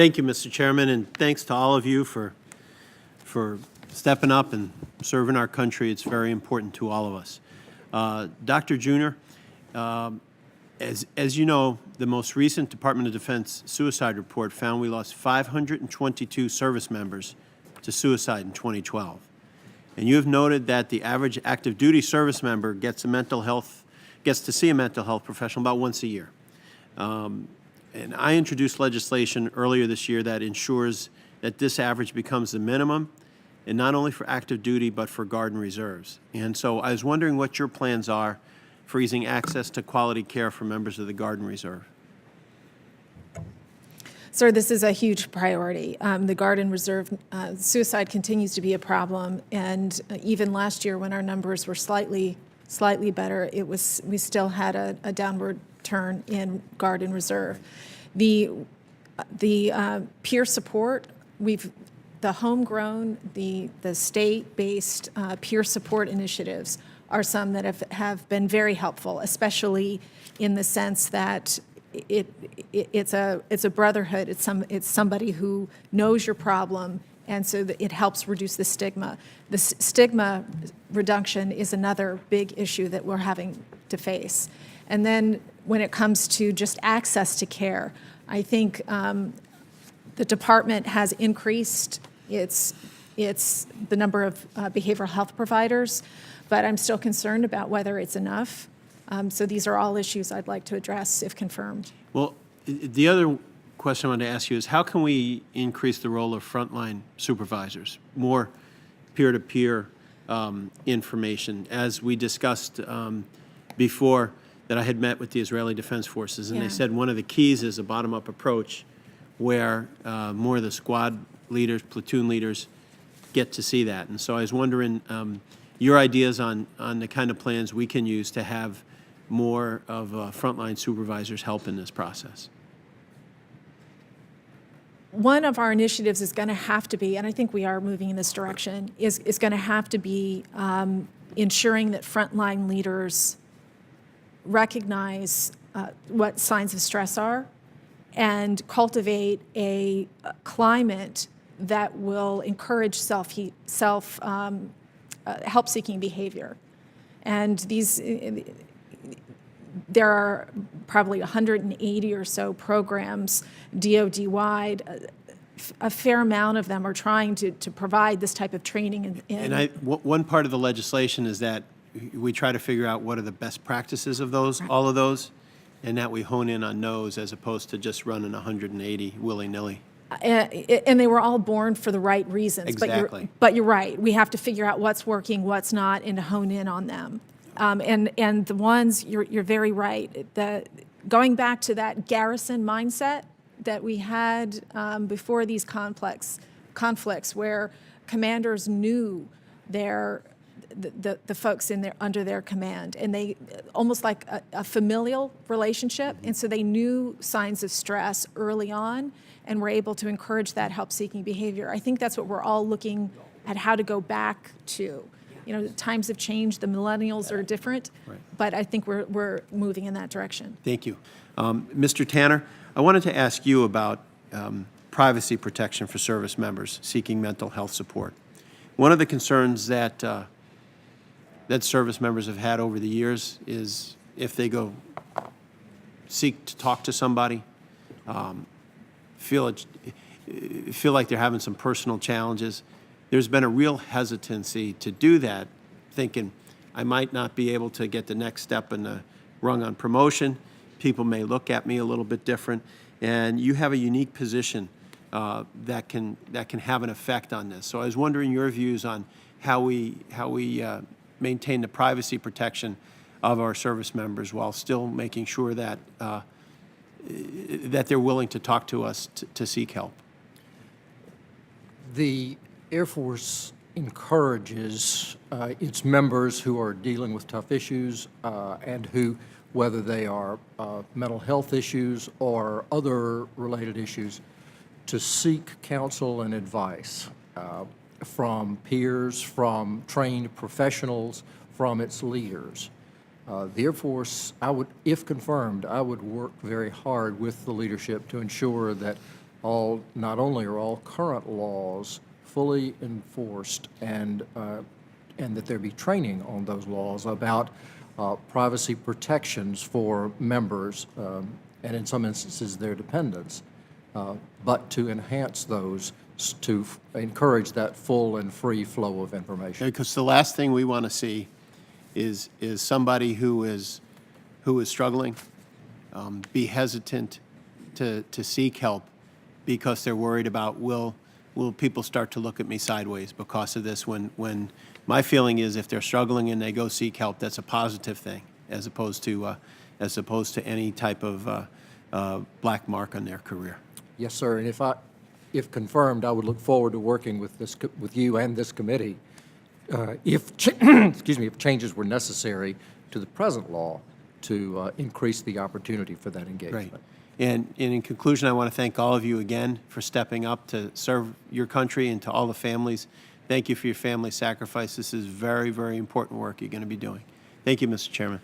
Thank you, Mr. Chairman, and thanks to all of you for stepping up and serving our country. It's very important to all of us. Dr. Junor, as you know, the most recent Department of Defense suicide report found we lost 522 service members to suicide in 2012. And you have noted that the average active duty service member gets to see a mental health professional about once a year. And I introduced legislation earlier this year that ensures that this average becomes the minimum, and not only for active duty, but for Guard and Reserves. And so I was wondering what your plans are for easing access to quality care for members of the Guard and Reserve. Sir, this is a huge priority. The Guard and Reserve suicide continues to be a problem, and even last year when our numbers were slightly better, we still had a downward turn in Guard and Reserve. The peer support, the homegrown, the state-based peer support initiatives are some that have been very helpful, especially in the sense that it's a brotherhood. It's somebody who knows your problem, and so that it helps reduce the stigma. The stigma reduction is another big issue that we're having to face. And then when it comes to just access to care, I think the department has increased its the number of behavioral health providers, but I'm still concerned about whether it's enough. So these are all issues I'd like to address if confirmed. Well, the other question I wanted to ask you is how can we increase the role of frontline supervisors, more peer-to-peer information? As we discussed before, that I had met with the Israeli Defense Forces, and they said one of the keys is a bottom-up approach where more of the squad leaders, platoon leaders get to see that. And so I was wondering your ideas on the kind of plans we can use to have more of frontline supervisors help in this process. One of our initiatives is going to have to be, and I think we are moving in this direction, is going to have to be ensuring that frontline leaders recognize what signs of stress are and cultivate a climate that will encourage help-seeking behavior. And there are probably 180 or so programs DoD-wide. A fair amount of them are trying to provide this type of training. One part of the legislation is that we try to figure out what are the best practices of those, all of those, and that we hone in on those as opposed to just running 180 willy-nilly. And they were all born for the right reasons. Exactly. But you're right. We have to figure out what's working, what's not, and to hone in on them. And the ones, you're very right. Going back to that garrison mindset that we had before these conflicts where commanders knew the folks under their command, and they almost like a familial relationship, and so they knew signs of stress early on and were able to encourage that help-seeking behavior. I think that's what we're all looking at, how to go back to. You know, times have changed, the millennials are different, but I think we're moving in that direction. Thank you. Mr. Tanner, I wanted to ask you about privacy protection for service members seeking mental health support. One of the concerns that service members have had over the years is if they go seek to talk to somebody, feel like they're having some personal challenges. There's been a real hesitancy to do that, thinking I might not be able to get the next step in the rung on promotion. People may look at me a little bit different, and you have a unique position that can have an effect on this. So I was wondering your views on how we maintain the privacy protection of our service members while still making sure that that they're willing to talk to us to seek help. The Air Force encourages its members who are dealing with tough issues and who, whether they are mental health issues or other related issues, to seek counsel and advice from peers, from trained professionals, from its leaders. The Air Force, if confirmed, I would work very hard with the leadership to ensure that not only are all current laws fully enforced and that there be training on those laws about privacy protections for members and in some instances their dependents, but to enhance those to encourage that full and free flow of information. Because the last thing we want to see is somebody who is struggling be hesitant to seek help because they're worried about will people start to look at me sideways because of this, when my feeling is if they're struggling and they go seek help, that's a positive thing as opposed to any type of black mark on their career. Yes, sir, and if confirmed, I would look forward to working with you and this committee if changes were necessary to the present law to increase the opportunity for that engagement. Right. And in conclusion, I want to thank all of you again for stepping up to serve your country, and to all the families. Thank you for your family sacrifice. This is very, very important work you're going to be doing. Thank you, Mr. Chairman.